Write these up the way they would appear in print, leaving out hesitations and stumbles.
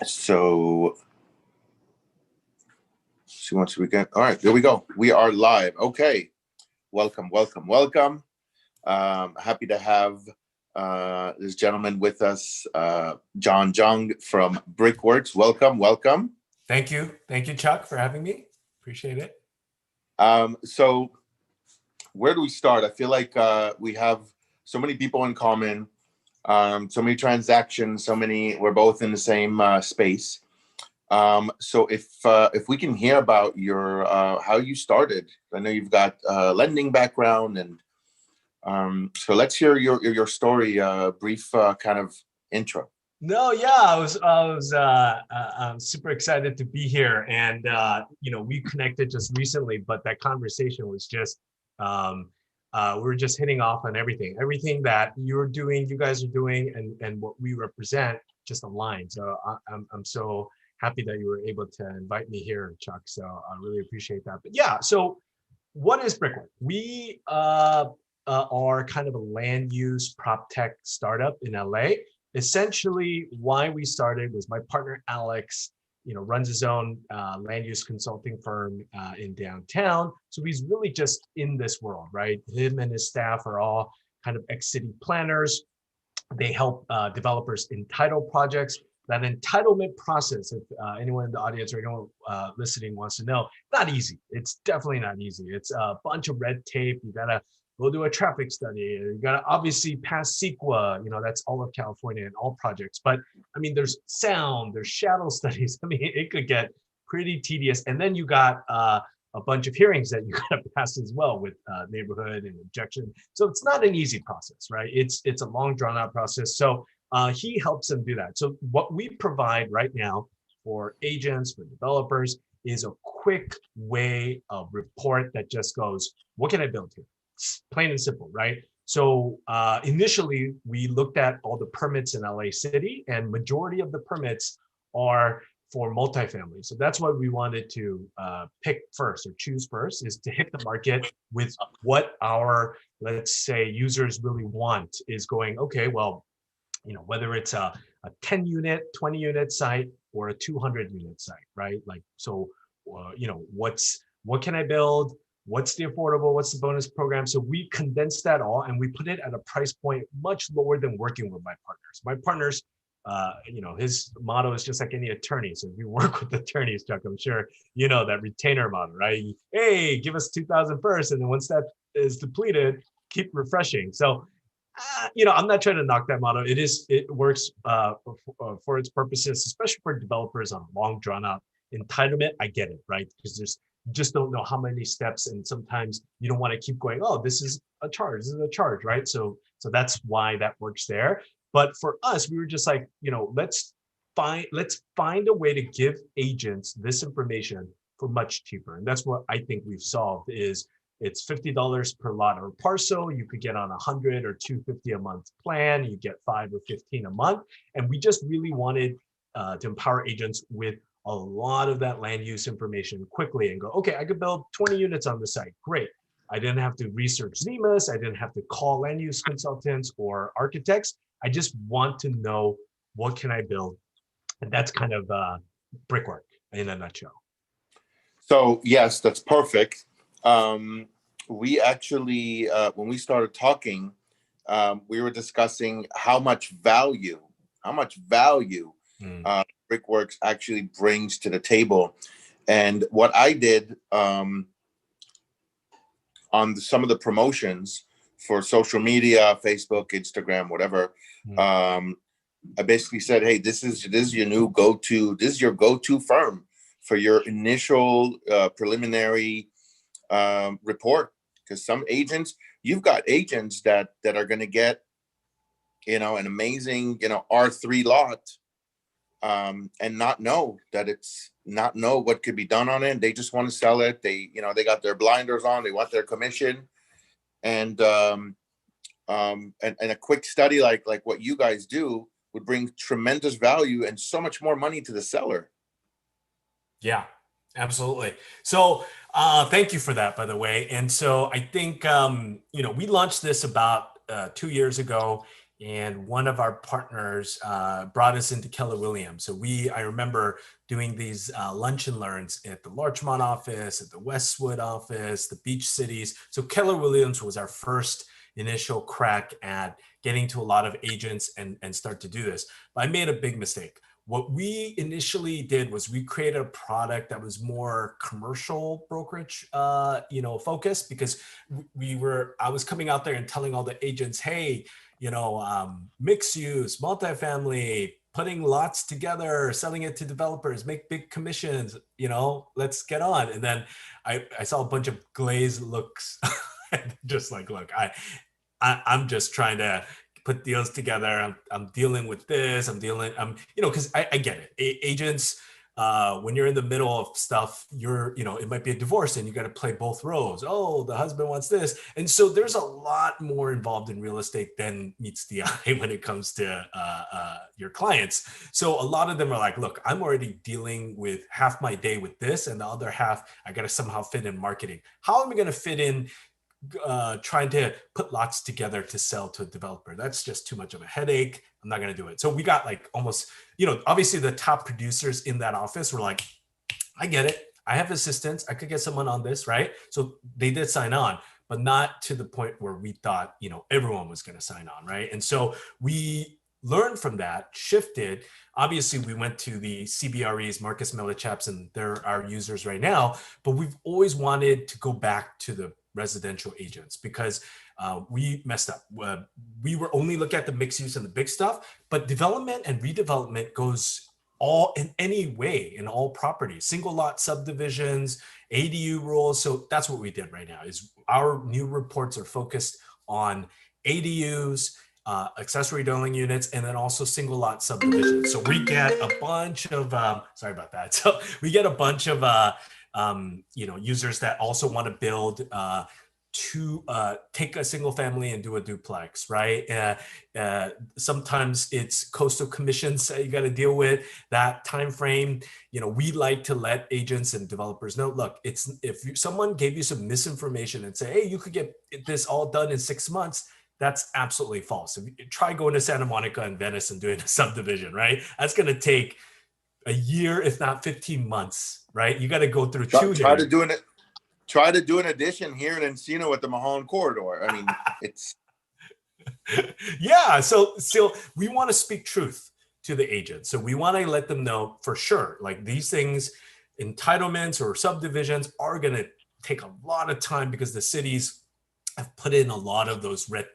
So, see once we get, all right, there we go. We are live. Okay. Welcome. Happy to have this gentleman with us, Jung from Brickworks. Welcome. Thank you. Thank you, Chuck, for having me. Appreciate it. So where do we start? I feel like we have so many people in common, so many transactions, we're both in the same space. So if we can hear about your how you started. I know you've got lending background, and so let's hear your story, brief kind of intro. No, yeah, I'm super excited to be here, and we connected just recently, but that conversation was just we were just hitting off on everything that you guys are doing, and what we represent just aligned. So I'm so happy that you were able to invite me here, Chuck. So I really appreciate that. But yeah, so what is Brickwork? We are kind of a land use prop tech startup in LA. Essentially, why we started was my partner Alex, runs his own land use consulting firm in downtown. So he's really just in this world, right? Him and his staff are all kind of ex-city planners. They help developers entitle projects. That entitlement process, if anyone in the audience or anyone listening wants to know, not easy. It's definitely not easy. It's a bunch of red tape. You gotta go do a traffic study. You gotta obviously pass CEQA. That's all of California and all projects. But I mean, there's sound, there's shadow studies. I mean, it could get pretty tedious. And then you got a bunch of hearings that you gotta pass as well with neighborhood and objection. So it's not an easy process, right? It's a long drawn out process. So he helps them do that. So what we provide right now for agents, for developers, is a quick way of report that just goes, what can I build here? It's plain and simple, right? So initially, we looked at all the permits in LA City, and majority of the permits are for multifamily. So that's what we wanted to pick first or choose first, is to hit the market with what our, let's say, users really want, is going, okay, well, whether it's a 10 unit, 20 unit site or a 200 unit site, right? Like, so, what can I build? What's the affordable? What's the bonus program? So we condensed that all and we put it at a price point much lower than working with my partners. My partners, his motto is just like any attorney. So if you work with attorneys, Chuck, I'm sure you know that retainer model, right? Hey, give us 2,000 first, and then once that is depleted, keep refreshing. So I'm not trying to knock that model. It works for its purposes, especially for developers on long drawn out entitlement. I get it, right? Because you just don't know how many steps, and sometimes you don't want to keep going. Oh, this is a charge. This is a charge, right? So that's why that works there. But for us, we were just like, let's find a way to give agents this information for much cheaper, and that's what I think we've solved. Is it's $50 per lot or parcel. You could get on 100 or 250 a month plan. You get 5 or 15 a month. And we just really wanted to empower agents with a lot of that land use information quickly and go, okay, I could build 20 units on the site. Great. I didn't have to research ZEMAs. I didn't have to call land use consultants or architects. I just want to know, what can I build? And that's kind of Brickwork in a nutshell. So yes, that's perfect. We actually, when we started talking, we were discussing how much value Brickworks actually brings to the table. And what I did on some of the promotions for social media, Facebook, Instagram, whatever, I basically said, hey, this is your new go-to, this is your go-to firm for your initial preliminary report. Because some agents, you've got agents that are going to get, an amazing, R3 lot, and not know what could be done on it. They just want to sell it. They got their blinders on. They want their commission, and a quick study like what you guys do would bring tremendous value and so much more money to the seller. Yeah, absolutely. So thank you for that, by the way. And so I think, we launched this about 2 years ago. and one of our partners brought us into Keller Williams. So I remember doing these lunch and learns at the Larchmont office, at the Westwood office, the Beach Cities. So Keller Williams was our first initial crack at getting to a lot of agents and start to do this. But I made a big mistake. What we initially did was we created a product that was more commercial brokerage, focused, because I was coming out there and telling all the agents, hey, mixed use, multifamily, putting lots together, selling it to developers, make big commissions, let's get on. And then I saw a bunch of glazed looks, just like, look, I'm just trying to put deals together. I'm dealing with this. Because I get it. Agents, when you're in the middle of stuff, it might be a divorce and you got to play both roles. Oh, the husband wants this. And so there's a lot more involved in real estate than meets the eye when it comes to your clients. So a lot of them are like, look, I'm already dealing with half my day with this and the other half, I got to somehow fit in marketing. How am I going to fit in trying to put lots together to sell to a developer? That's just too much of a headache. I'm not going to do it. So we got like almost, obviously the top producers in that office were like, I get it. I have assistants. I could get someone on this, right? So they did sign on, but not to the point where we thought, everyone was going to sign on, right? And so we learned from that, shifted. Obviously, we went to the CBREs, Marcus Millichaps, and they're our users right now, but we've always wanted to go back to the residential agents because we messed up. We were only looking at the mixed use and the big stuff, but development and redevelopment goes all in any way in all properties, single lot subdivisions, ADU rules. So that's what we did right now is our new reports are focused on ADUs, accessory dwelling units, and then also single lot subdivisions. So we get a bunch of, sorry about that. So we get a bunch of, users that also want to build to take a single family and do a duplex, right? Sometimes it's coastal commissions that you got to deal with, that time frame. We like to let agents and developers know, look, if someone gave you some misinformation and say, hey, you could get this all done in 6 months, that's absolutely false. If you try going to Santa Monica and Venice and doing a subdivision, right? That's going to take a year, if not 15 months, right? You got to go through try to do an addition here in Encino at the Mahone corridor. I mean, it's yeah. So we want to speak truth to the agent. So we want to let them know for sure, like these things, entitlements or subdivisions are going to take a lot of time because the cities have put in a lot of those red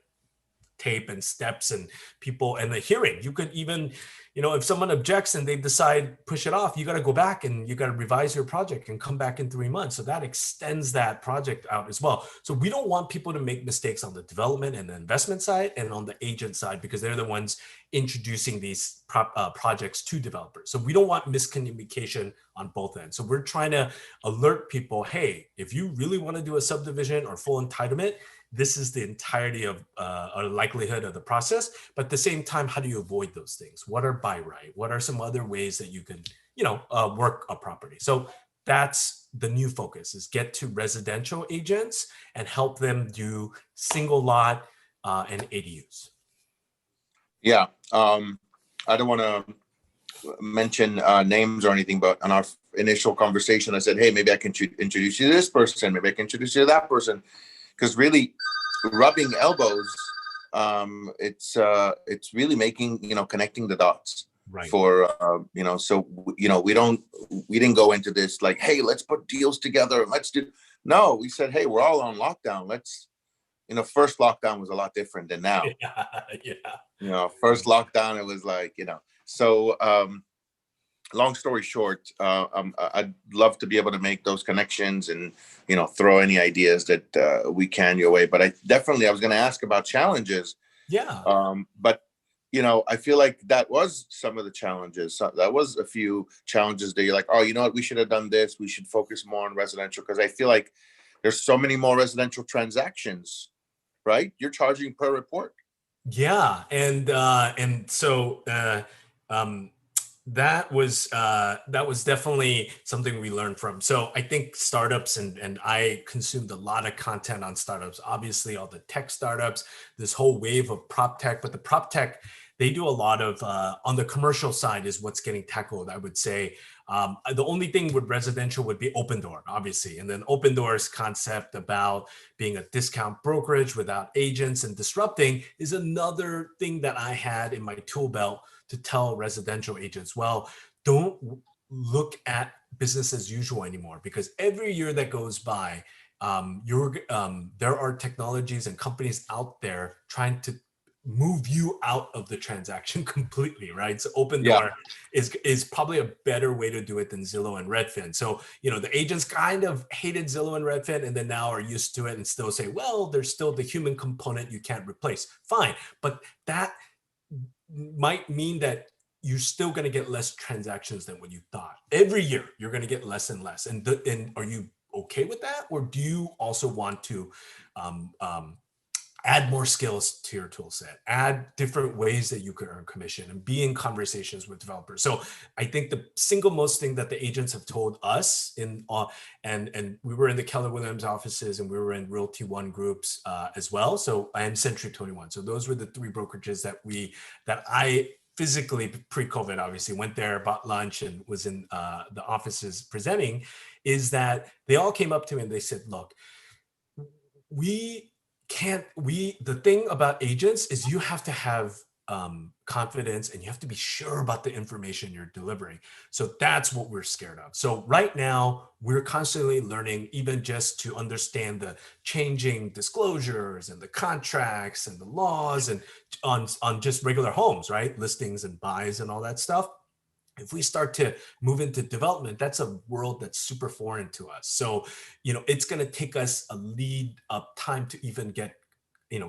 tape and steps and people and the hearing. You could even, if someone objects and they decide push it off, you got to go back and you got to revise your project and come back in 3 months. So that extends that project out as well. So we don't want people to make mistakes on the development and the investment side and on the agent side because they're the ones introducing these projects to developers. So we don't want miscommunication on both ends. So we're trying to alert people, hey, if you really want to do a subdivision or full entitlement, this is the entirety of a likelihood of the process. But at the same time, how do you avoid those things? What are by right? What are some other ways that you can, work a property? So that's the new focus is get to residential agents and help them do single lot and ADUs. Yeah. I don't want to mention names or anything, but on our initial conversation, I said, hey, maybe I can introduce you to this person. Maybe I can introduce you to that person. Because really rubbing elbows, it's really making, connecting the dots right. For, so, we didn't go into this like, hey, let's put deals together. No, we said, hey, we're all on lockdown. First lockdown was a lot different than now. Yeah. First lockdown, it was like, so, long story short, I'd love to be able to make those connections and, throw any ideas that we can your way. But I was going to ask about challenges. Yeah. But, I feel like that was some of the challenges. So that was a few challenges that you're like, oh, you know what? We should have done this. We should focus more on residential because I feel like there's so many more residential transactions, right? You're charging per report. Yeah. And so, that was definitely something we learned from. So I think startups, and I consumed a lot of content on startups, obviously all the tech startups, this whole wave of prop tech, but the prop tech, they do a lot of on the commercial side is what's getting tackled, I would say. The only thing with residential would be Open Door, obviously. And then Open Door's concept about being a discount brokerage without agents and disrupting is another thing that I had in my tool belt to tell residential agents, well, don't look at business as usual anymore, because every year that goes by, there are technologies and companies out there trying to move you out of the transaction completely, right? So Open Yeah. Door is probably a better way to do it than Zillow and Redfin. So, the agents kind of hated Zillow and Redfin and then now are used to it and still say, well, there's still the human component you can't replace. Fine. But that might mean that you're still going to get less transactions than what you thought. Every year, you're going to get less and less. And are you okay with that? Or do you also want to add more skills to your tool set, add different ways that you could earn commission and be in conversations with developers? So I think the single most thing that the agents have told us and we were in the Keller Williams offices and we were in Realty One groups as well. So I am Century 21. So those were the three brokerages that I physically pre-COVID obviously went there, bought lunch and was in the offices presenting, is that they all came up to me and they said, look, the thing about agents is you have to have confidence and you have to be sure about the information you're delivering. So that's what we're scared of. So right now we're constantly learning, even just to understand the changing disclosures and the contracts and the laws and on just regular homes, right? Listings and buys and all that stuff. If we start to move into development, that's a world that's super foreign to us. So, it's going to take us a lead up time to even get,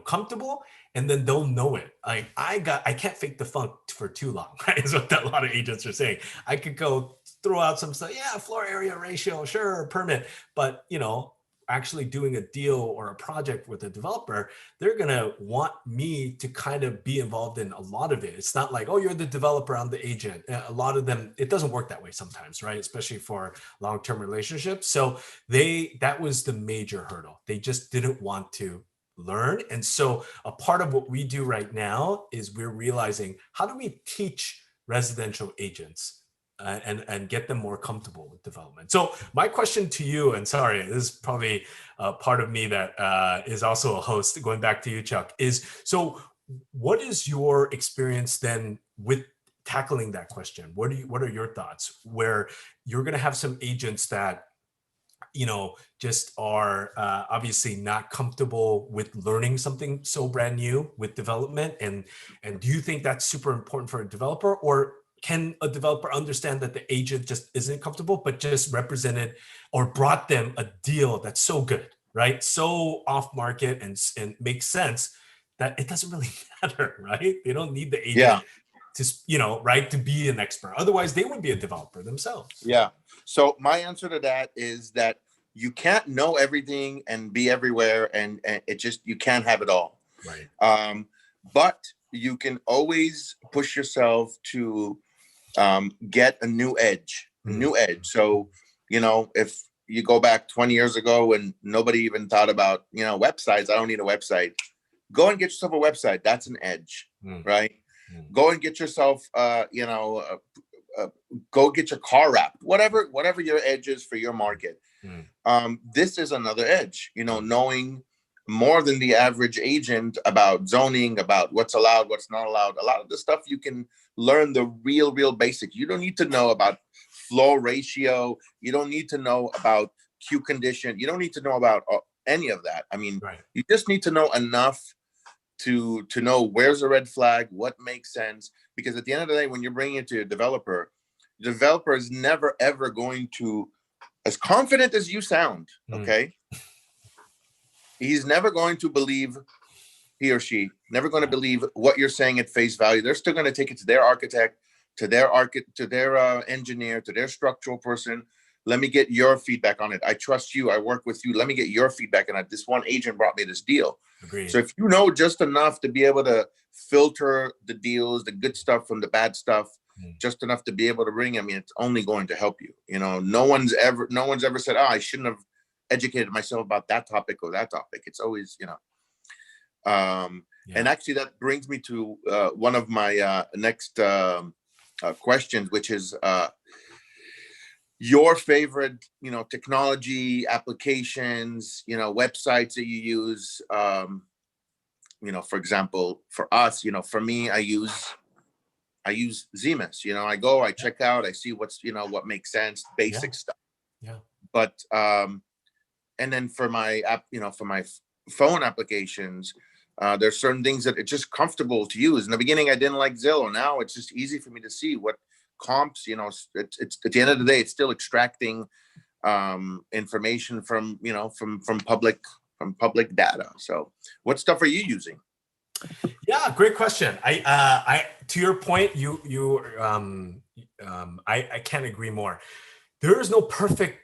comfortable, and then they'll know it. Like I can't fake the funk for too long, right? Is what a lot of agents are saying. I could go throw out some stuff. Yeah, floor area ratio, sure, permit. But, actually doing a deal or a project with a developer, they're going to want me to kind of be involved in a lot of it. It's not like, oh, you're the developer, I'm the agent. A lot of them, it doesn't work that way sometimes, right? Especially for long-term relationships. So that was the major hurdle. They just didn't want to learn. And so a part of what we do right now is we're realizing, how do we teach residential agents and get them more comfortable with development? So my question to you, and sorry, this is probably part of me that is also a host, going back to you, Chuck, is so what is your experience then with tackling that question? What are your thoughts, where you're going to have some agents that just are obviously not comfortable with learning something so brand new with development, and do you think that's super important for a developer, or can a developer understand that the agent just isn't comfortable, but just represented or brought them a deal that's so good, right? So off market and makes sense that it doesn't really matter, right? They don't need the agent Yeah. to, right, to be an expert. Otherwise, they would be a developer themselves. Yeah. So my answer to that is that you can't know everything and be everywhere, and it just, you can't have it all. Right. But you can always push yourself to get a new edge. So, if you go back 20 years ago when nobody even thought about, websites, I don't need a website. Go and get yourself a website. That's an edge, right? Go and get yourself, go get your car wrapped, whatever your edge is for your market. This is another edge, knowing more than the average agent about zoning, about what's allowed, what's not allowed. A lot of the stuff you can learn the real basics. You don't need to know about flow ratio. You don't need to know about queue condition. You don't need to know about any of that. I mean, right. You just need to know enough to know where's a red flag, what makes sense. Because at the end of the day, when you're bringing it to a developer, the developer is never, ever going to, as confident as you sound, okay? He's never going to believe, he or she, never going to believe what you're saying at face value. They're still going to take it to their architect, to their engineer, to their structural person. Let me get your feedback on it. I trust you. I work with you. Let me get your feedback on it. This one agent brought me this deal. Agreed. So if you know just enough to be able to filter the deals, the good stuff from the bad stuff, Mm. just enough to be able to ring, I mean, it's only going to help you. You know, no one's ever said, oh, I shouldn't have educated myself about that topic or that topic. It's always, you know. And actually that brings me to one of my next questions, which is your favorite, you know, technology applications, you know, websites that you use. You know, for example, for us, you know, for me, I use Zemus. You know, I check out, I see what's, you know, what makes sense, basic stuff. Yeah. But and then for my app, you know, for my phone applications, there's certain things that it's just comfortable to use. In the beginning, I didn't like Zillow. Now it's just easy for me to see what comps, you know, it's at the end of the day, it's still extracting information from, you know, from public data. So what stuff are you using? Yeah, great question. I to your point, I can't agree more. There is no perfect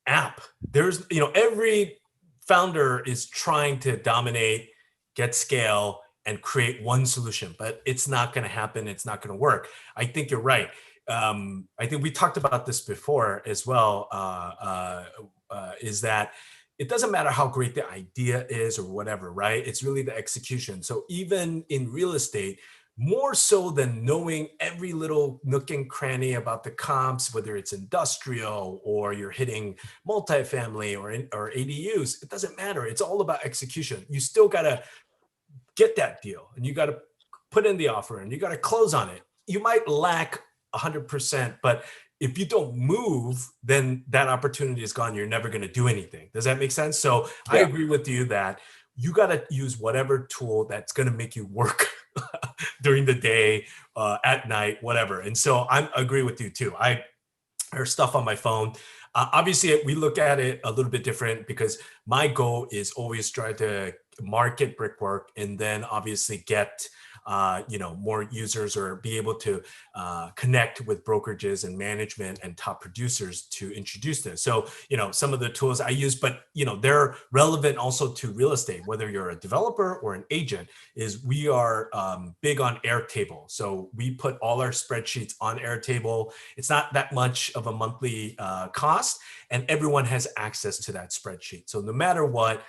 app. There's, you know, every founder is trying to dominate, get scale, and create one solution, but it's not going to happen. It's not going to work. I think you're right. I think we talked about this before as well. Is that it doesn't matter how great the idea is or whatever, right? It's really the execution. So even in real estate, more so than knowing every little nook and cranny about the comps, whether it's industrial or you're hitting multifamily or ADUs, it doesn't matter. It's all about execution. You still got to get that deal and you got to put in the offer and you got to close on it. You might lack 100%, but if you don't move, then that opportunity is gone. You're never going to do anything. Does that make sense? So I agree with you that you got to use whatever tool that's going to make you work during the day, at night, whatever. And so I agree with you too. There's stuff on my phone. Obviously, we look at it a little bit different because my goal is always try to market brickwork and then obviously get you know, more users or be able to connect with brokerages and management and top producers to introduce this. So, you know, some of the tools I use, but, you know, they're relevant also to real estate, whether you're a developer or an agent, is we are big on Airtable. So we put all our spreadsheets on Airtable. It's not that much of a monthly cost, and everyone has access to that spreadsheet. So no matter what,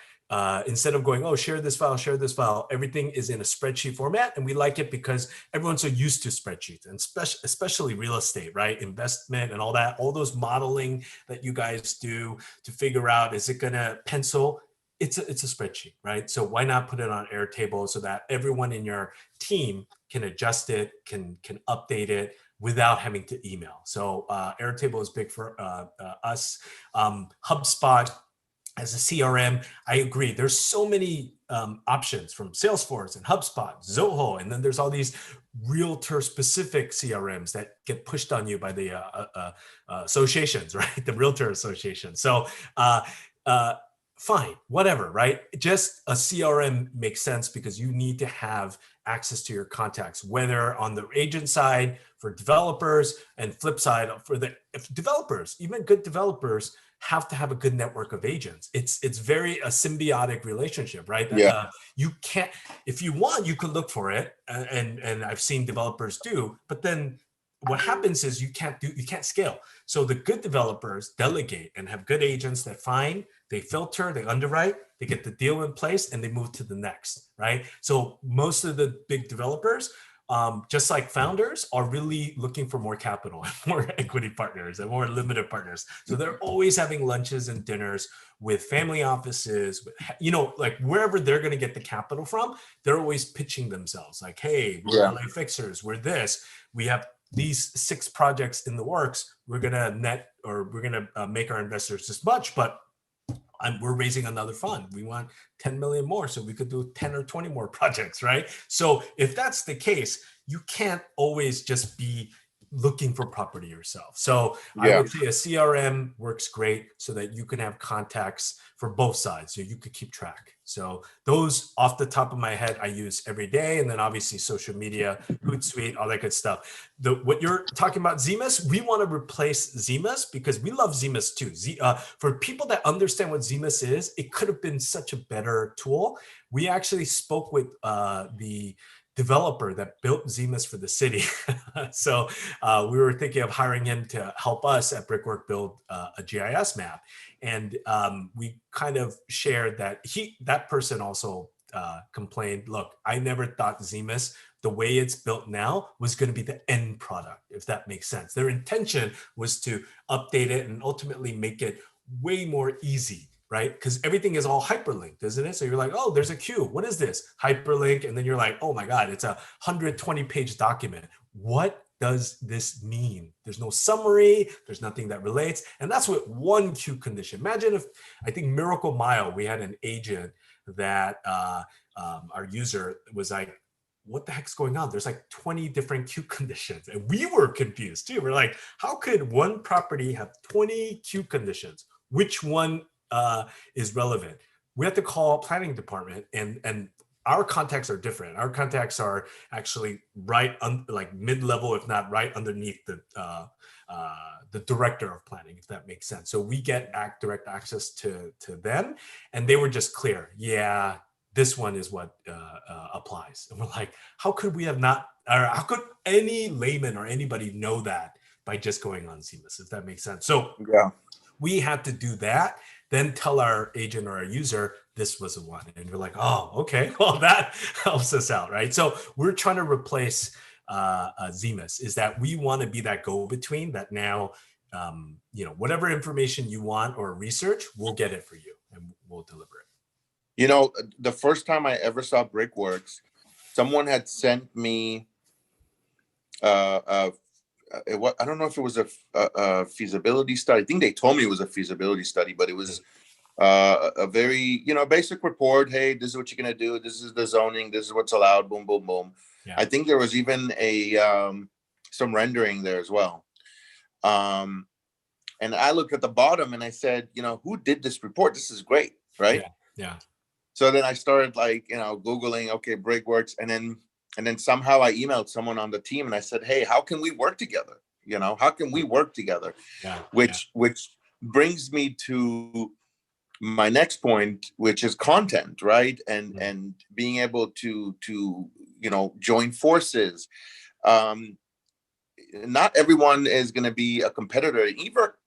instead of going, oh, share this file, everything is in a spreadsheet format. And we like it because everyone's so used to spreadsheets, and especially real estate, right? Investment and all that, all those modeling that you guys do to figure out, is it going to pencil? It's a spreadsheet, right? So why not put it on Airtable so that everyone in your team can adjust it, can update it without having to email. So Airtable is big for us. HubSpot, as a CRM, I agree. There's so many options from Salesforce and HubSpot, Zoho, and then there's all these realtor-specific CRMs that get pushed on you by the associations, right? The realtor association. So fine, whatever, right? Just a CRM makes sense because you need to have access to your contacts, whether on the agent side for developers and flip side for the developers, even good developers have to have a good network of agents. It's very a symbiotic relationship, right? You can't, if you want, you could look for it, and I've seen developers do, but then what happens is you can't scale. So the good developers delegate and have good agents that find, they filter, they underwrite, they get the deal in place, and they move to the next, right? So most of the big developers, just like founders, are really looking for more capital, more equity partners, and more limited partners. So they're always having lunches and dinners with family offices, with, you know, like wherever they're going to get the capital from, they're always pitching themselves like, hey, we're LA Fixers, we're this, we have these 6 projects in the works, we're going to make our investors this much, but we're raising another fund. We want 10 million more so we could do 10 or 20 more projects, right? So if that's the case, you can't always just be looking for property yourself. So I would say a CRM works great so that you can have contacts for both sides, so you could keep track. So those off the top of my head, I use every day. And then obviously social media, Hootsuite, all that good stuff. What you're talking about, Zemus, we want to replace Zemus because we love Zemus too. For people that understand what Zemus is, it could have been such a better tool. We actually spoke with the developer that built Zemus for the city. So we were thinking of hiring him to help us at Brickwork build a GIS map. And we kind of shared that that person also complained, look, I never thought Zemus, the way it's built now, was going to be the end product, if that makes sense. Their intention was to update it and ultimately make it way more easy, right? Because everything is all hyperlinked, isn't it? So you're like, oh, there's a cube. What is this? Hyperlink. And then you're like, oh my God, it's a 120-page document. What does this mean? There's no summary. There's nothing that relates. And that's with one queue condition. Imagine if, I think Miracle Mile, we had an agent that our user was like, what the heck's going on? There's like 20 different queue conditions. And we were confused too. We're like, how could one property have 20 queue conditions? Which one is relevant? We have to call planning department, and our contacts are different. Our contacts are actually like mid-level, if not right underneath the director of planning, if that makes sense. So we get direct access to them, and they were just clear. Yeah, this one is what applies. And we're like, how could we have not, or how could any layman or anybody know that by just going on Zemus, if that makes sense? So Yeah. we had to do that, then tell our agent or our user, this was the one. And we're like, oh, okay, well, that helps us out, right? So we're trying to replace Zemus, is that we want to be that go-between that now, whatever information you want or research, we'll get it for you and we'll deliver it. The first time I ever saw Brickworks, someone had sent me I don't know if it was a feasibility study. I think they told me it was a feasibility study, but it was a very, basic report. Hey, this is what you're going to do. This is the zoning. This is what's allowed. Boom, boom, boom. Yeah. I think there was even some rendering there as well. And I looked at the bottom and I said, who did this report? This is great, right? Yeah. So then I started Googling, okay, Brickworks, and then somehow I emailed someone on the team and I said, hey, how can we work together? How can we work together? Yeah. Which brings me to my next point, which is content, right? And being able to join forces. Not everyone is going to be a competitor.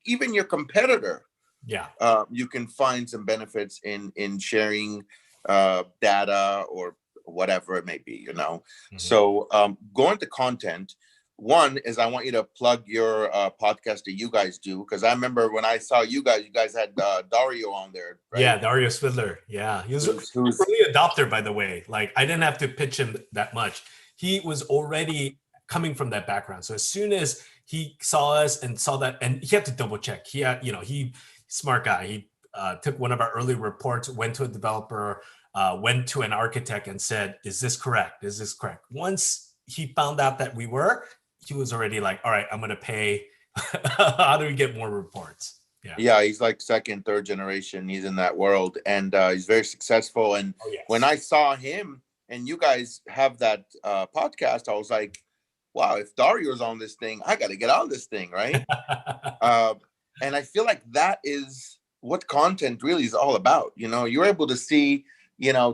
Even your competitor. Yeah. You can find some benefits in sharing data or whatever it may be, Mm-hmm. So going to content, one is I want you to plug your podcast that you guys do, because I remember when I saw you guys had Dario on there, right? Yeah, Dario Swidler. Yeah, he was an early adopter, by the way. Like, I didn't have to pitch him that much. He was already coming from that background. So as soon as he saw us and saw that, and he had to double check. He had, smart guy. He took one of our early reports, went to a developer, went to an architect and said, is this correct? Is this correct? Once he found out that we were, he was already like, all right, I'm going to pay. How do we get more reports? Yeah, he's like second, third generation. He's in that world, and he's very successful. And when I saw him and you guys have that podcast, I was like, wow, if Dario's on this thing, I got to get on this thing, right? And I feel like that is what content really is all about. You're able to see,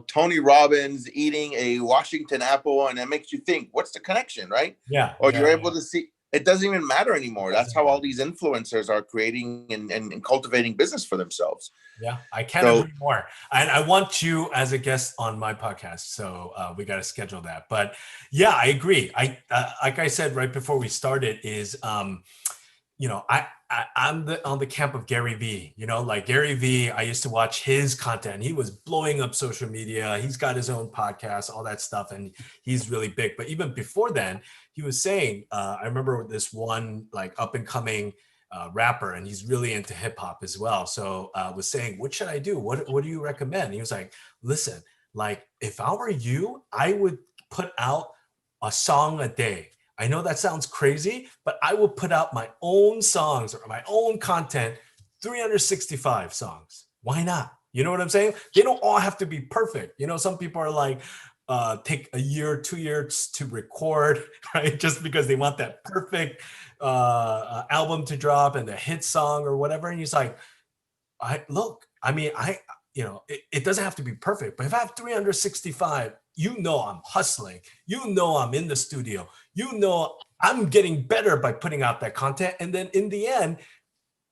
Tony Robbins eating a Washington apple, and it makes you think, what's the connection, right? Yeah. Or you're able to see, it doesn't even matter anymore. That's how all these influencers are creating and cultivating business for themselves. Yeah, I can't agree more. And I want you as a guest on my podcast. So we got to schedule that. But yeah, I agree. Like I said right before we started is, I'm on the camp of Gary Vee. Like Gary Vee, I used to watch his content. He was blowing up social media. He's got his own podcast, all that stuff, and he's really big. But even before then, he was saying, I remember this one like up and coming rapper, and he's really into hip hop as well. So was saying, what should I do? What do you recommend? And he was like, listen, like if I were you, I would put out a song a day. I know that sounds crazy, but I will put out my own songs or my own content, 365 songs. Why not? You know what I'm saying? They don't all have to be perfect. Some people are like, take a year, 2 years to record, right? Just because they want that perfect album to drop and the hit song or whatever. And he's like, it doesn't have to be perfect, but if I have 365, you know I'm hustling. You know I'm in the studio. You know I'm getting better by putting out that content. And then in the end,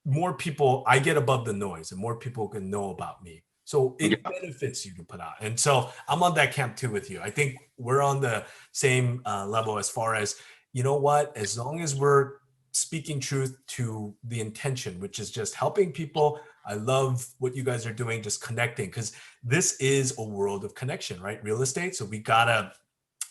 more people, I get above the noise and more people can know about me. So it Yeah. benefits you to put out. And so I'm on that camp too with you. I think we're on the same level as far as, you know what, as long as we're speaking truth to the intention, which is just helping people. I love what you guys are doing, just connecting, because this is a world of connection, right? Real estate. So we gotta,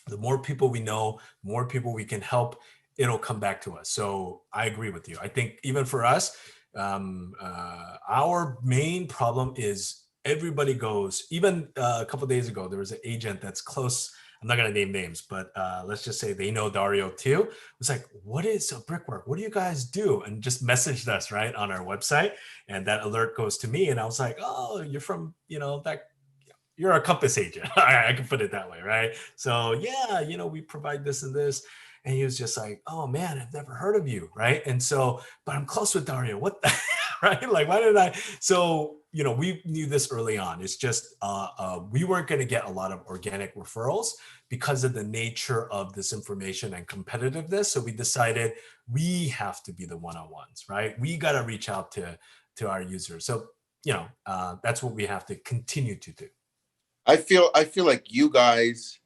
the more people we know, the more people we can help, it'll come back to us. So I agree with you. I think even for us, our main problem is everybody goes, even a couple of days ago, there was an agent that's close. I'm not going to name names, but let's just say they know Dario too. It was like, what is a brickwork? What do you guys do? And just messaged us right on our website. And that alert goes to me. And I was like, oh, you're from, that you're a compass agent. I can put it that way, right? So yeah, we provide this and this. And he was just like, oh man, I've never heard of you, right? And so, but I'm close with Dario. What the, right? Like, why did I? So, we knew this early on. It's just we weren't going to get a lot of organic referrals because of the nature of this information and competitiveness. So we decided we have to be the one-on-ones, right? We got to reach out to our users. So, that's what we have to continue to do. I feel like you guys,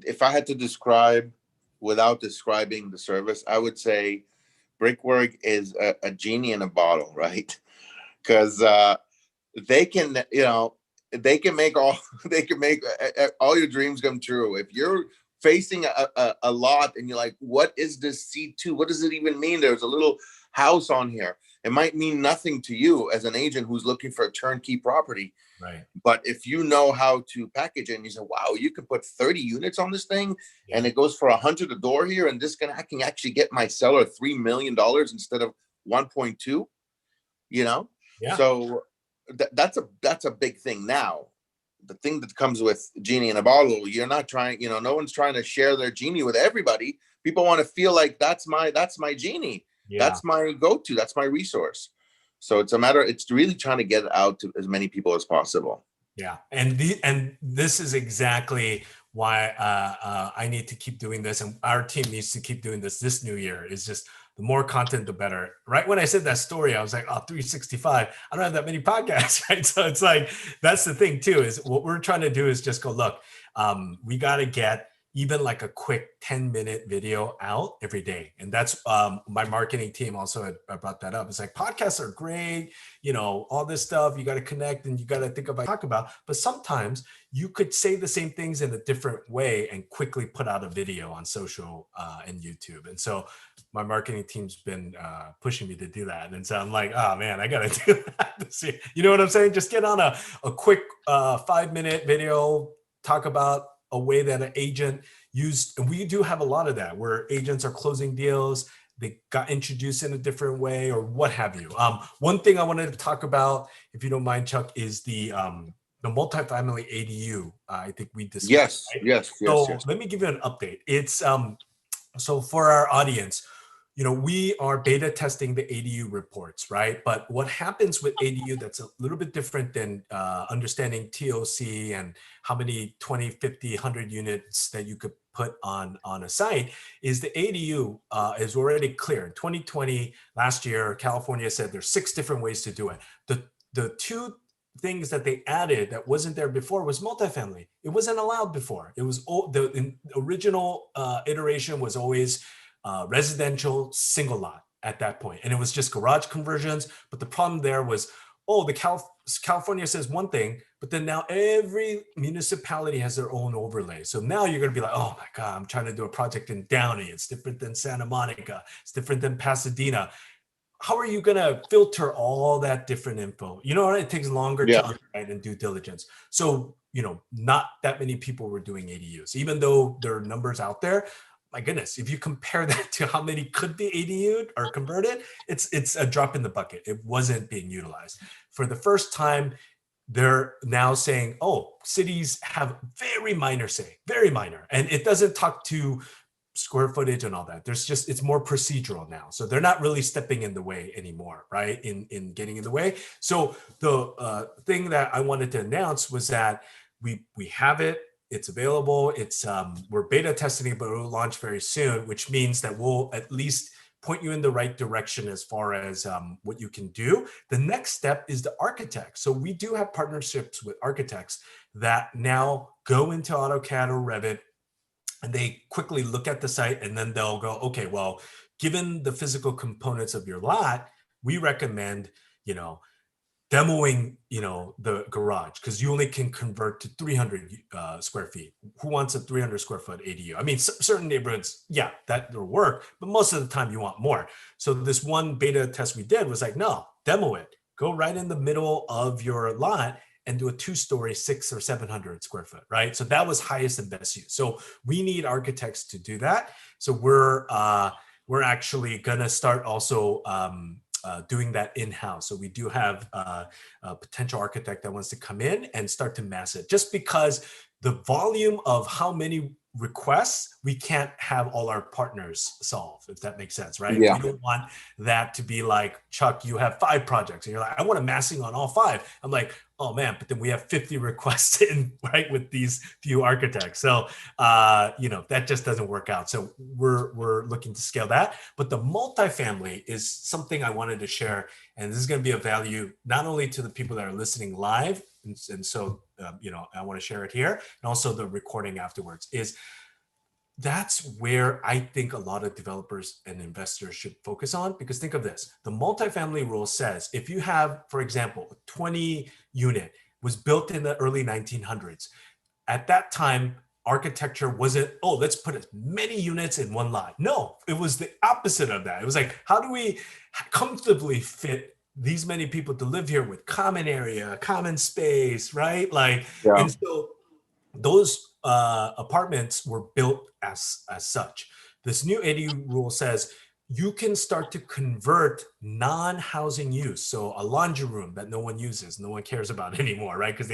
if I had to describe without describing the service, I would say Brickwork is a genie in a bottle, right? Because they can, they can make all they can make all your dreams come true. If you're facing a lot and you're like, what is this C2? What does it even mean? There's a little house on here. It might mean nothing to you as an agent who's looking for a turnkey property. Right. But if you know how to package it and you say, wow, you can put 30 units on this thing and it goes for 100 a door here, and I can actually get my seller $3 million instead of 1.2, Yeah. So that's a big thing. Now, the thing that comes with Genie in a bottle, you're not trying, no one's trying to share their Genie with everybody. People want to feel like that's my Genie. Yeah. That's my go-to. That's my resource. So it's really trying to get it out to as many people as possible. Yeah. And this is exactly why I need to keep doing this. And our team needs to keep doing this new year. Is just the more content, the better. Right when I said that story, I was like, oh, 365. I don't have that many podcasts, right? So it's like, that's the thing too, is what we're trying to do is just go, look, we got to get even like a quick 10-minute video out every day. And that's my marketing team also had brought that up. It's like, podcasts are great, all this stuff, you got to connect and you got to think about, talk about, but sometimes you could say the same things in a different way and quickly put out a video on social and YouTube. And so my marketing team's been pushing me to do that. And so I'm like, oh man, I got to do that this year. You know what I'm saying? Just get on a quick 5-minute video, talk about a way that an agent used, and we do have a lot of that, where agents are closing deals, they got introduced in a different way or what have you. One thing I wanted to talk about, if you don't mind, Chuck, is the multifamily ADU. I think we discussed. Yes, right? yes. Let me give you an update. It's so for our audience, we are beta testing the ADU reports, right? But what happens with ADU that's a little bit different than understanding TOC and how many 20, 50, 100 units that you could put on a site is the ADU is already clear. In 2020, last year, California said there's 6 different ways to do it. The 2 things that they added that wasn't there before was multifamily. It wasn't allowed before. It was the original iteration was always residential single lot at that point. And it was just garage conversions. But the problem there was, California says one thing, but then now every municipality has their own overlay. So now you're going to be like, oh my God, I'm trying to do a project in Downey. It's different than Santa Monica. It's different than Pasadena. How are you going to filter all that different info? It takes longer to underwrite and due diligence. So, not that many people were doing ADUs, even though there are numbers out there. My goodness, if you compare that to how many could be ADU'd or converted, it's a drop in the bucket. It wasn't being utilized. For the first time, they're now saying, oh, cities have very minor say, very minor. And it doesn't talk to square footage and all that. It's more procedural now. So they're not really stepping in the way anymore, right? In getting in the way. So the thing that I wanted to announce was that we have it. It's available. It's we're beta testing it, but it will launch very soon, which means that we'll at least point you in the right direction as far as what you can do. The next step is the architect. So we do have partnerships with architects that now go into AutoCAD or Revit, and they quickly look at the site, and then they'll go, okay, well, given the physical components of your lot, we recommend, demoing, the garage, because you only can convert to 300 square feet. Who wants a 300 square foot ADU? I mean, certain neighborhoods, yeah, that will work, but most of the time you want more. So this one beta test we did was like, no, demo it. Go right in the middle of your lot and do a 2-story, 600 or 700 square foot, right? So that was highest and best use. So we need architects to do that. So we're actually gonna start also doing that in-house. So we do have a potential architect that wants to come in and start to mass it, just because the volume of how many requests we can't have all our partners solve, if that makes sense, right? Yeah. We don't want that to be like, Chuck, you have 5 projects and you're like, I want a massing on all 5. I'm like, oh man, but then we have 50 requests in, right, with these few architects. So, that just doesn't work out. So we're looking to scale that. But the multifamily is something I wanted to share. And this is going to be of value not only to the people that are listening live, and so, I want to share it here, and also the recording afterwards, is that's where I think a lot of developers and investors should focus on. Because think of this, the multifamily rule says if you have, for example, a 20 unit was built in the early 1900s, at that time, architecture wasn't, oh, let's put as many units in one lot. No, it was the opposite of that. It was like, how do we comfortably fit these many people to live here with common area, common space, right? Like, Yeah. and so those apartments were built as such. This new ADU rule says you can start to convert non-housing use. So a laundry room that no one uses, no one cares about anymore, right? Because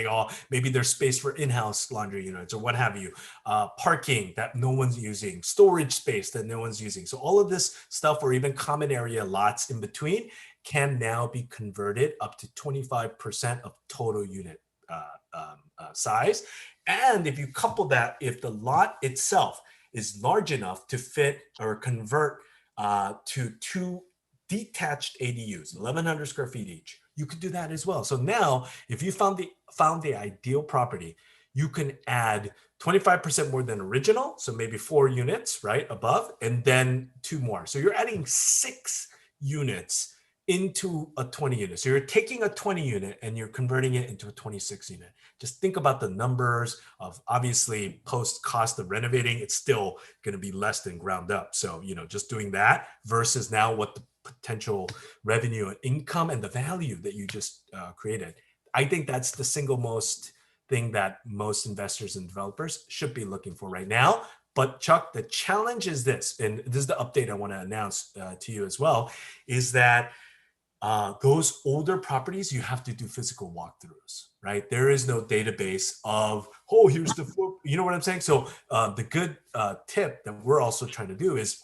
maybe there's space for in-house laundry units or what have you. Parking that no one's using, storage space that no one's using. So all of this stuff, or even common area lots in between, can now be converted up to 25% of total unit size. And if you couple that, if the lot itself is large enough to fit or convert to 2 detached ADUs, 1,100 square feet each, you could do that as well. So now, if you found the ideal property, you can add 25% more than original, so maybe 4 units, right, above, and then 2 more. So you're adding 6 units into a 20 unit. So you're taking a 20 unit and you're converting it into a 26 unit. Just think about the numbers of, obviously, post cost of renovating, it's still going to be less than ground up. So, just doing that versus now what the potential revenue and income and the value that you just created. I think that's the single most thing that most investors and developers should be looking for right now. But Chuck, the challenge is this, and this is the update I want to announce to you as well, is that those older properties, you have to do physical walkthroughs, right? There is no database of, oh, here's the floor. You know what I'm saying? So the good tip that we're also trying to do is,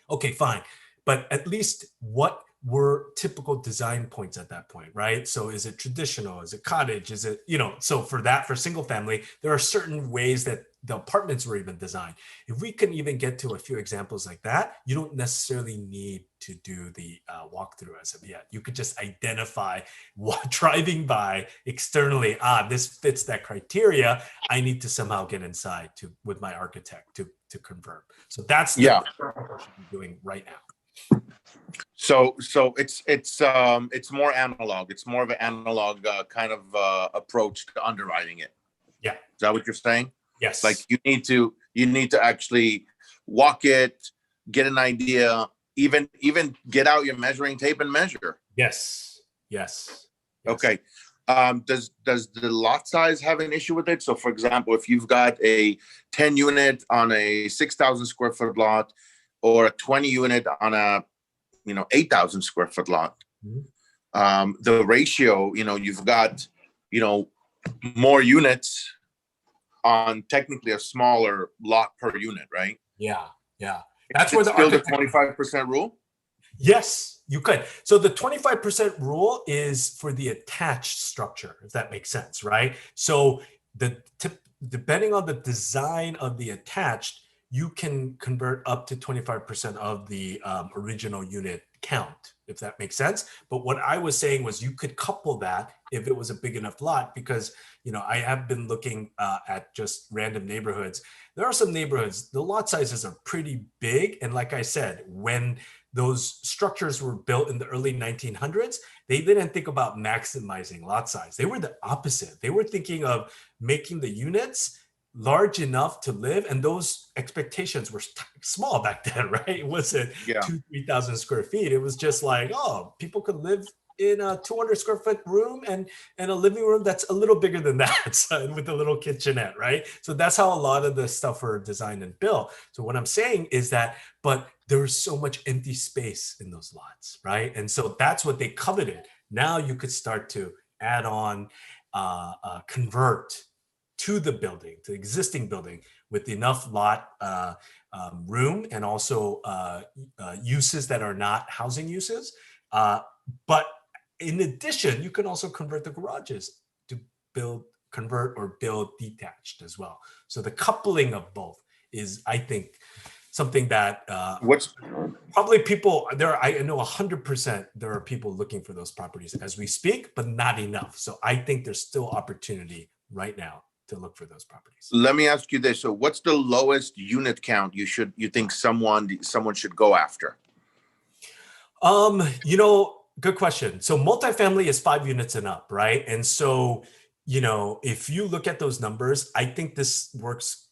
okay, fine, but at least what were typical design points at that point, right? So is it traditional? Is it cottage? Is it, so for single family, there are certain ways that the apartments were even designed. If we can even get to a few examples like that, you don't necessarily need to do the walkthrough as of yet. You could just identify what driving by externally, this fits that criteria. I need to somehow get inside with my architect to convert. So that's the we should be doing right now. So it's more analog. It's more of an analog kind of approach to underwriting it. Yeah. Is that what you're saying? Yes. Like you need to actually walk it, get an idea, even get out your measuring tape and measure. Yes. Okay. Does the lot size have an issue with it? So for example, if you've got a 10 unit on a 6,000 square foot lot, or a 20 unit on a 8,000 square foot lot, the ratio, you've got more units on technically a smaller lot per unit, right? Yeah. That's where the still the 25% rule. Yes, you could. So the 25% rule is for the attached structure, if that makes sense, right? So the depending on the design of the attached, you can convert up to 25% of the original unit count, if that makes sense. But what I was saying was you could couple that if it was a big enough lot, because, you know, I have been looking at just random neighborhoods. There are some neighborhoods, the lot sizes are pretty big. And like I said, when those structures were built in the early 1900s, they didn't think about maximizing lot size. They were the opposite. They were thinking of making the units large enough to live, and those expectations were small back then, right? It wasn't Yeah. 2,000-3,000 square feet. It was just like, oh, people could live in a 200 square foot room and a living room that's a little bigger than that, so, with a little kitchenette, right? So that's how a lot of the stuff were designed and built. So what I'm saying is that, but there was so much empty space in those lots, right? And so that's what they coveted. Now you could start to add on, convert to the building, to the existing building, with enough lot room, and also uses that are not housing uses. But in addition, you can also convert the garages to convert or build detached as well. So the coupling of both is, I think, something that What's probably people there. I know 100% there are people looking for those properties as we speak, but not enough. So I think there's still opportunity right now to look for those properties. Let me ask you this. So what's the lowest unit count you think someone should go after? You know, good question. So multifamily is 5 units and up, right? And so, you know, if you look at those numbers, I think this works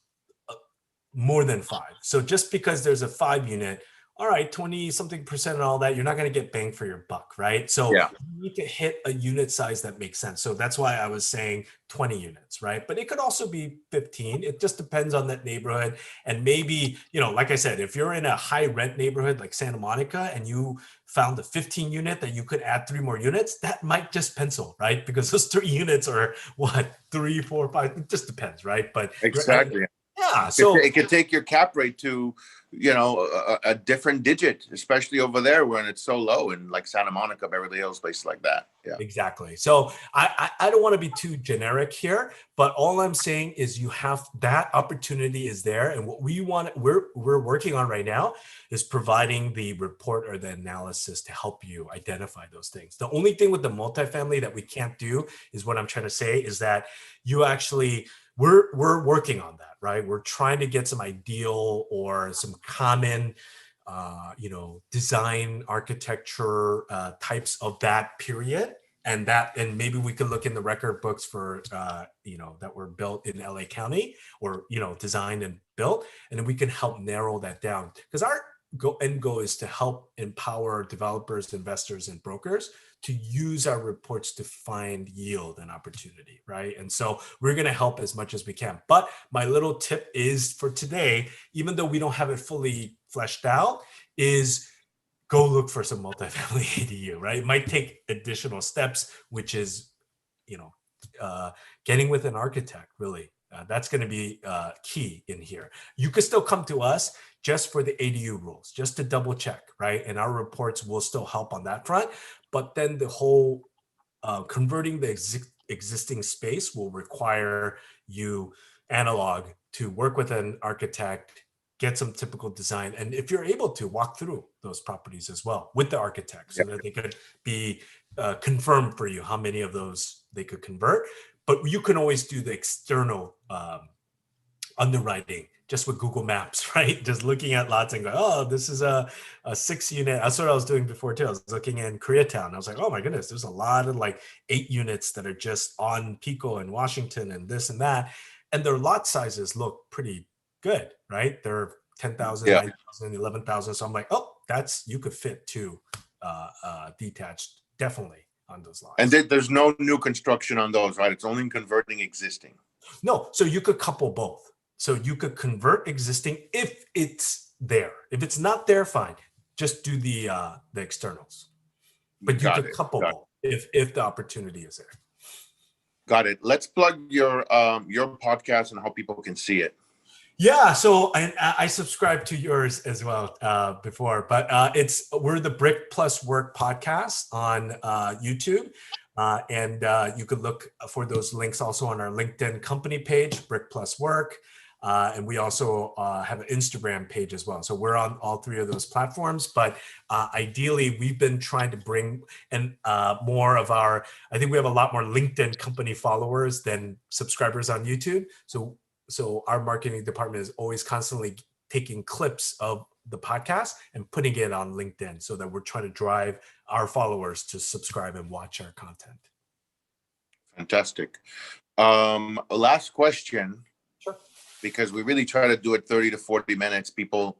more than 5. So just because there's a 5 unit, all right, 20 something percent and all that, you're not going to get bang for your buck, right? So Yeah. you need to hit a unit size that makes sense. So that's why I was saying 20 units, right? But it could also be 15. It just depends on that neighborhood. And maybe, you know, like I said, if you're in a high rent neighborhood like Santa Monica and you found a 15 unit that you could add 3 more units, that might just pencil, right? Because those 3 units are what, 3, 4, 5, it just depends, right? But Exactly. yeah, so it could take your cap rate to, you know, a different digit, especially over there when it's so low in like Santa Monica, Beverly Hills, places like that. Yeah. exactly. So I don't want to be too generic here, but all I'm saying is you have that opportunity is there. And what we're working on right now is providing the report or the analysis to help you identify those things. The only thing with the multifamily that we can't do is what I'm trying to say is that you actually, we're working on that, right? We're trying to get some ideal or some common you know, design architecture types of that period. And maybe we could look in the record books for, you know, that were built in LA County or, you know, designed and built. And then we can help narrow that down, because our end goal is to help empower developers, investors, and brokers to use our reports to find yield and opportunity, right? And so we're going to help as much as we can. But my little tip is for today, even though we don't have it fully fleshed out, is go look for some multifamily ADU, right? It might take additional steps, which is, you know, getting with an architect, really. That's going to be key in here. You could still come to us just for the ADU rules, just to double check, right? And our reports will still help on that front. But then the whole converting the existing space will require you analog to work with an architect, get some typical design. And if you're able to walk through those properties as well with the architect so that they could be confirmed for you how many of those they could convert. But you can always do the external underwriting just with Google Maps, right? Just looking at lots and go, oh, this is a 6 unit. That's what I was doing before too. I was looking in Koreatown. I was like, oh my goodness, there's a lot of like 8 units that are just on Pico and Washington and this and that. And their lot sizes look pretty good, right? They're 10,000, 9,000, 11,000. So I'm like, oh, you could fit 2 detached, definitely on those lots. And there's no new construction on those, right? It's only converting existing. No, so you could couple both. So you could convert existing if it's there. If it's not there, fine. Just do the externals. But you could couple both if the opportunity is there. Got it. Let's plug your podcast and how people can see it. Yeah, so I subscribed to yours as well before, but we're the Brick Plus Work podcast on YouTube. And you could look for those links also on our LinkedIn company page, Brick Plus Work. And we also have an Instagram page as well. So we're on all three of those platforms. But ideally, we've been trying to bring in more of our, I think we have a lot more LinkedIn company followers than subscribers on YouTube. So our marketing department is always constantly taking clips of the podcast and putting it on LinkedIn so that we're trying to drive our followers to subscribe and watch our content. Fantastic. Last question. Sure. Because we really try to do it 30 to 40 minutes. People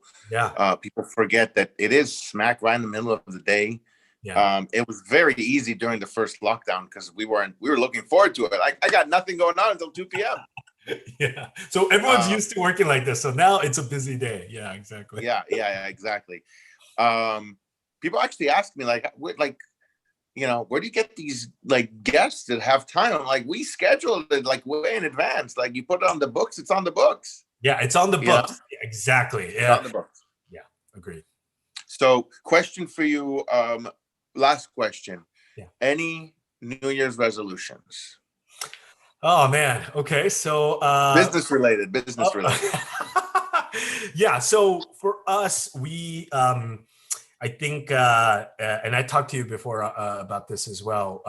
forget that it is smack right in the middle of the day. Yeah. It was very easy during the first lockdown because we were looking forward to it. I got nothing going on until 2 p.m. Yeah. So everyone's used to working like this. So now it's a busy day. Yeah, exactly. Yeah, exactly. People actually ask me where do you get these guests that have time? I'm like, we scheduled it way in advance. Like, you put it on the books, it's on the books. Yeah, it's on the books. Yeah, exactly. Yeah. It's on the books. Yeah, agreed. So, question for you, last question. Yeah. Any New Year's resolutions? Oh man. Okay. So business related. Yeah. So for us, we I think, and I talked to you before about this as well.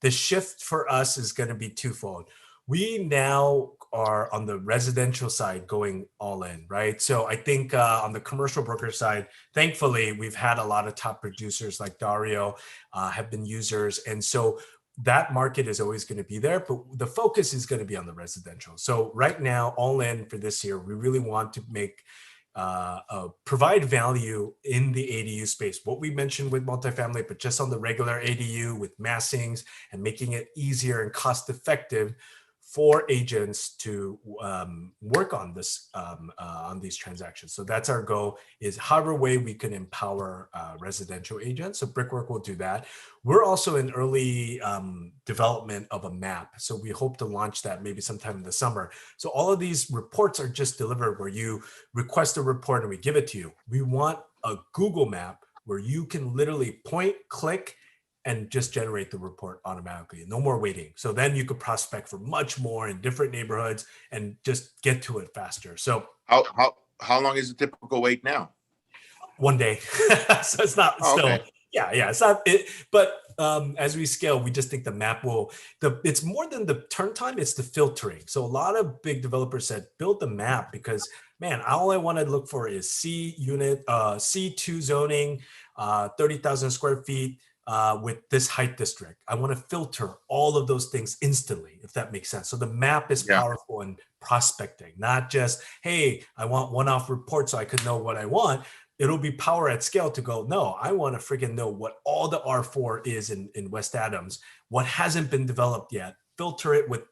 The shift for us is going to be twofold. We now are on the residential side going all in, right? So I think on the commercial broker side, thankfully, we've had a lot of top producers like Dario have been users. And so that market is always going to be there, but the focus is going to be on the residential. So right now, all in for this year, we really want to make provide value in the ADU space. What we mentioned with multifamily, but just on the regular ADU with massings and making it easier and cost effective for agents to work on this on these transactions. So that's our goal, is however way we can empower residential agents. So Brickwork will do that. We're also in early development of a map. So we hope to launch that maybe sometime in the summer. So all of these reports are just delivered where you request a report and we give it to you. We want a Google map where you can literally point, click, and just generate the report automatically. No more waiting. So then you could prospect for much more in different neighborhoods and just get to it faster. So how long is the typical wait now? 1 day. So it's not okay. Yeah, it's not it, but as we scale, we just think the map will, it's more than the turn time, it's the filtering. So a lot of big developers said, build the map because, man, all I want to look for is C2 zoning, 30,000 square feet, with this height district. I want to filter all of those things instantly, if that makes sense. So the map is powerful in prospecting, not just, hey, I want one-off report so I could know what I want. It'll be power at scale to go, no, I want to freaking know what all the R4 is in West Adams, what hasn't been developed yet, filter it with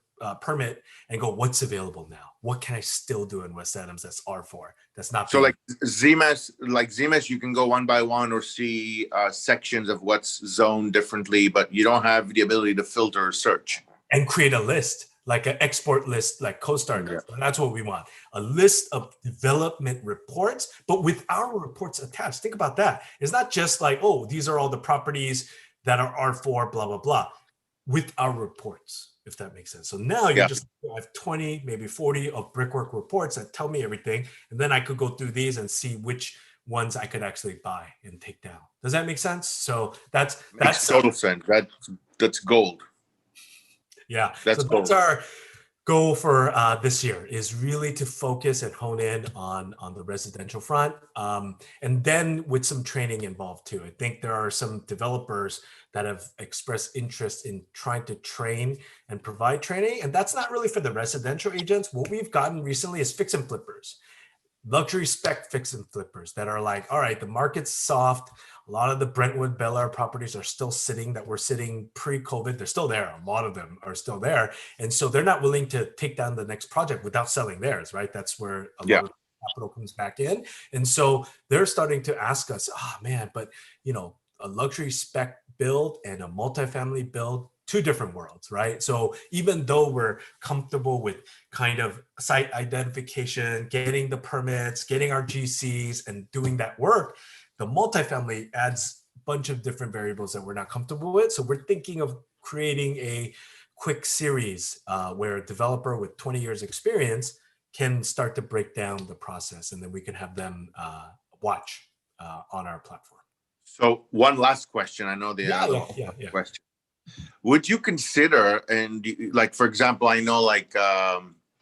permit and go, what's available now? What can I still do in West Adams that's R4? That's not. So like ZMS, you can go one by one or see sections of what's zoned differently, but you don't have the ability to filter or search. And create a list, like an export list, like CoStar does. And that's what we want. A list of development reports, but with our reports attached. Think about that. It's not just like, oh, these are all the properties that are R4, blah, blah, blah, with our reports, if that makes sense. So now you just have 20, maybe 40 of Brickwork reports that tell me everything. And then I could go through these and see which ones I could actually buy and take down. Does that make sense? So that's total sense. That's gold. Yeah. That's our goal for this year, is really to focus and hone in on the residential front. And then with some training involved too. I think there are some developers that have expressed interest in trying to train and provide training. And that's not really for the residential agents. What we've gotten recently is fix and flippers, luxury spec fix and flippers that are like, all right, the market's soft. A lot of the Brentwood, Bel Air properties are still sitting that were sitting pre-COVID. They're still there. A lot of them are still there. And so they're not willing to take down the next project without selling theirs, right? That's where a lot of capital comes back in. And so they're starting to ask us, oh man, but a luxury spec build and a multifamily build, two different worlds, right? So even though we're comfortable with kind of site identification, getting the permits, getting our GCs and doing that work, the multifamily adds a bunch of different variables that we're not comfortable with. So we're thinking of creating a quick series where a developer with 20 years experience can start to break down the process, and then we can have them watch on our platform. So one last question. I know Yeah. question. Would you consider, and like, for example, I know like,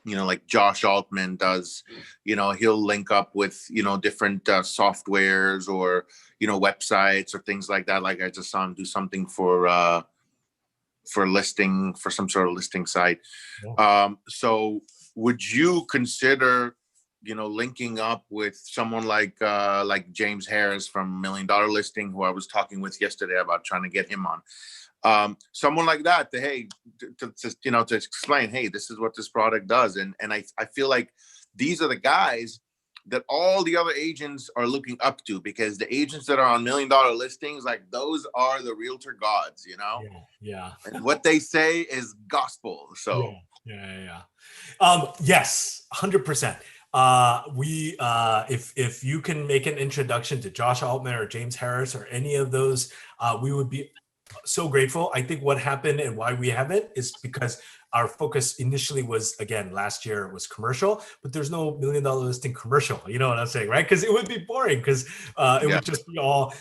like Josh Altman does, he'll link up with, different softwares or, websites or things like that. Like I just saw him do something for listing, for some sort of listing site. Yeah. So would you consider, linking up with someone like James Harris from $1 Million Listing, who I was talking with yesterday about trying to get him on? Someone like that, to explain, hey, this is what this product does. And I feel like these are the guys that all the other agents are looking up to, because the agents that are on $1 Million Listings, like, those are the realtor gods, Yeah. And what they say is gospel. So Yeah. Yes, 100%. If you can make an introduction to Josh Altman or James Harris or any of those, we would be so grateful. I think what happened and why we haven't is because our focus initially was, again, last year was commercial, but there's no $1 Million Listing commercial. You know what I'm saying, right? Because it would be boring, because it would just be all,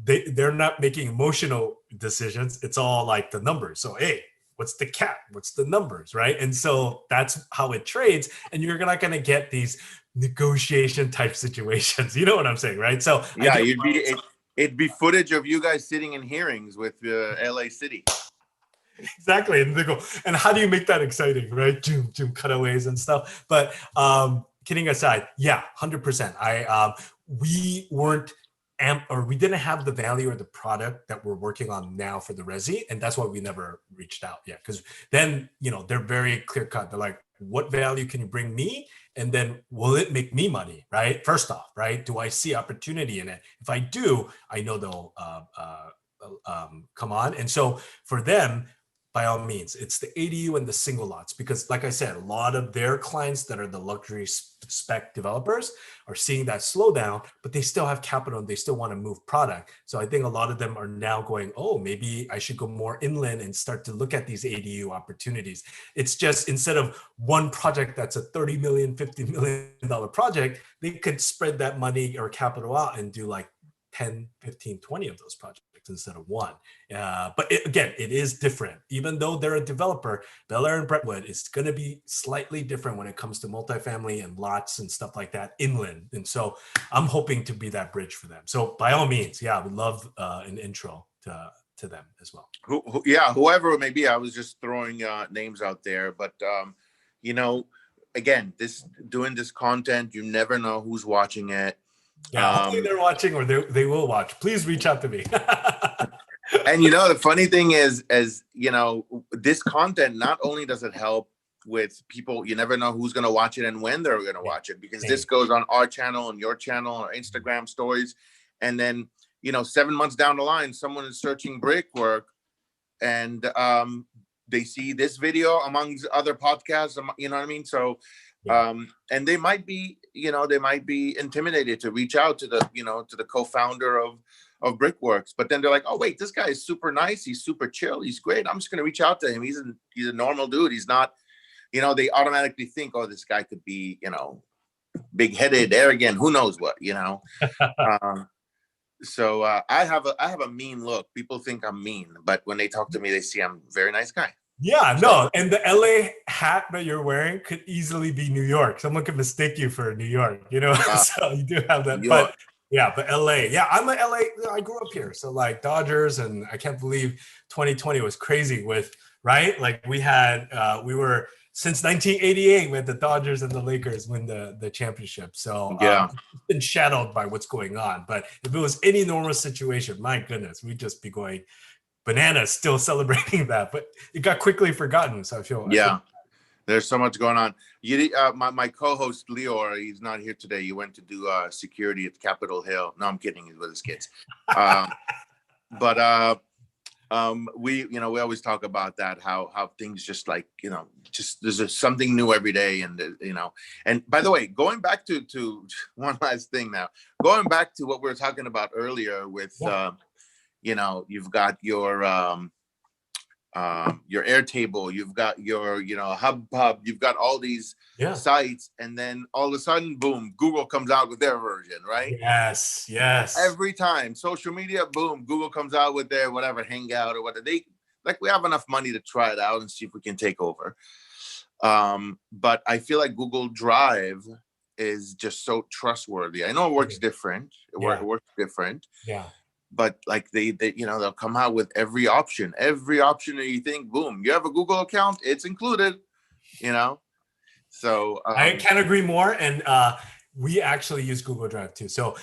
they're not making emotional decisions. It's all like the numbers. So, hey, what's the cap? What's the numbers, right? And so that's how it trades. And you're not going to get these negotiation type situations. You know what I'm saying, right? So yeah, it'd be footage of you guys sitting in hearings with LA City. Exactly. And they go, and how do you make that exciting, right? Zoom cutaways and stuff. But kidding aside, yeah, 100%. We weren't we didn't have the value or the product that we're working on now for the resi, and that's why we never reached out yet. Because then, they're very clear cut. They're like, what value can you bring me? And then, will it make me money, right? First off, right? Do I see opportunity in it? If I do, I know they'll come on. And so for them, by all means, it's the ADU and the single lots, because like I said, a lot of their clients that are the luxury spec developers are seeing that slowdown, but they still have capital and they still want to move product. So I think a lot of them are now going, oh, maybe I should go more inland and start to look at these ADU opportunities. It's just, instead of one project that's a $30 million, $50 million project, they could spread that money or capital out and do like 10, 15, 20 of those projects instead of one. But again, it is different. Even though they're a developer, Bel Air and Brentwood is going to be slightly different when it comes to multifamily and lots and stuff like that inland. And so I'm hoping to be that bridge for them. So by all means, yeah, we'd love an intro to them as well. Whoever it may be. I was just throwing names out there, but again, doing this content, you never know who's watching it. Yeah, hopefully they're watching, or they will watch. Please reach out to me. And the funny thing is, this content, not only does it help with people, you never know who's going to watch it and when they're going to watch it, because this goes on our channel and your channel or Instagram stories. And then, 7 months down the line, someone is searching brickwork and they see this video amongst other podcasts, you know what I mean? So, and they might be intimidated to reach out to the co-founder of Brickworks, but then they're like, oh wait, this guy is super nice, he's super chill, he's great, I'm just going to reach out to him, he's a normal dude, he's not, they automatically think, oh, this guy could be, big-headed, arrogant, who knows what, so I have a mean look. People think I'm mean, but when they talk to me, they see I'm a very nice guy. Yeah, no, and the LA hat that you're wearing could easily be New York. Someone could mistake you for New York, so you do have that. But yeah, but LA, yeah, I'm a LA, I grew up here. So like Dodgers, and I can't believe 2020 was crazy with, right? Like we were, since 1988, we had the Dodgers and the Lakers win the championship. So it's been shadowed by what's going on. But if it was any normal situation, my goodness, we'd just be going bananas, still celebrating that, but it got quickly forgotten. So I feel there's so much going on. My co-host Lior, he's not here today. You went to do security at Capitol Hill. No, I'm kidding. He's with his kids. But we always talk about that, how things just like, just there's something new every day, and and by the way, going back to one last thing now, going back to what we were talking about earlier with. You've got your your Airtable, you've got your, Hubhub, you've got all these sites, and then all of a sudden, boom, Google comes out with their version, right? Yes, yes. Every time social media, boom, Google comes out with their whatever Hangout or whatever. We have enough money to try it out and see if we can take over. But I feel like Google Drive is just so trustworthy. I know it works different. It works different. Yeah. But like they they'll come out with every option that you think, boom, you have a Google account, it's included, So I can't agree more. And we actually use Google Drive too. So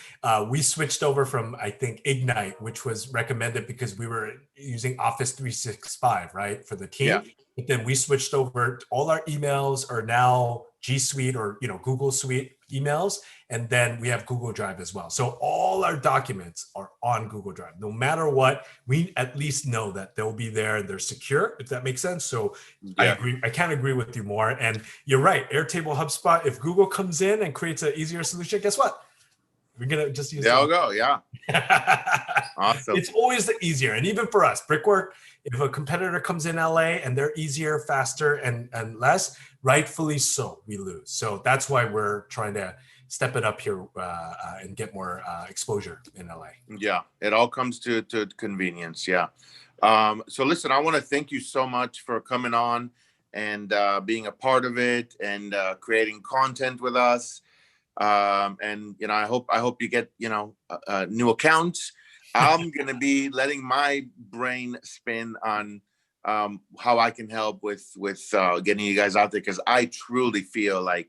we switched over from, I think, Ignite, which was recommended because we were using Office 365, right, for the team. Yeah. But then we switched over. All our emails are now G Suite or Google Suite emails, and then we have Google Drive as well. So all our documents are on Google Drive. No matter what, we at least know that they'll be there and they're secure, if that makes sense. So I agree. I can't agree with you more. And you're right. Airtable, HubSpot. If Google comes in and creates an easier solution, guess what? We're gonna just use. There we go. Yeah. Awesome. It's always the easier, and even for us, Brickwork. If a competitor comes in LA and they're easier, faster, and less, rightfully so, we lose. So that's why we're trying to step it up here and get more exposure in LA. Yeah, it all comes to convenience. Yeah. So listen, I want to thank you so much for coming on and being a part of it and creating content with us. And I hope you get new accounts. I'm gonna be letting my brain spin on how I can help with getting you guys out there, because I truly feel like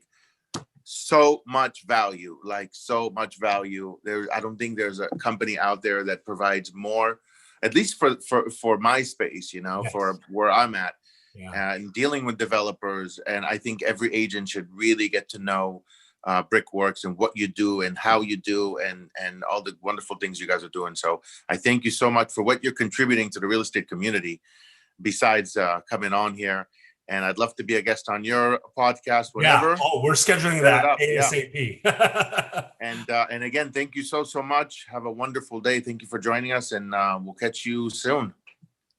so much value. I don't think there's a company out there that provides more, at least for my space, for where I'm at, and dealing with developers. And I think every agent should really get to know Brickworks and what you do and how you do and all the wonderful things you guys are doing. So I thank you so much for what you're contributing to the real estate community, besides coming on here. And I'd love to be a guest on your podcast whenever. Yeah. Oh, we're scheduling that ASAP. Yeah. And again, thank you so much. Have a wonderful day. Thank you for joining us, and we'll catch you soon.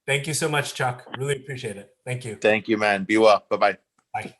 Thank you so much, Chuck. Really appreciate it. Thank you. Thank you, man. Be well. Bye-bye. Bye.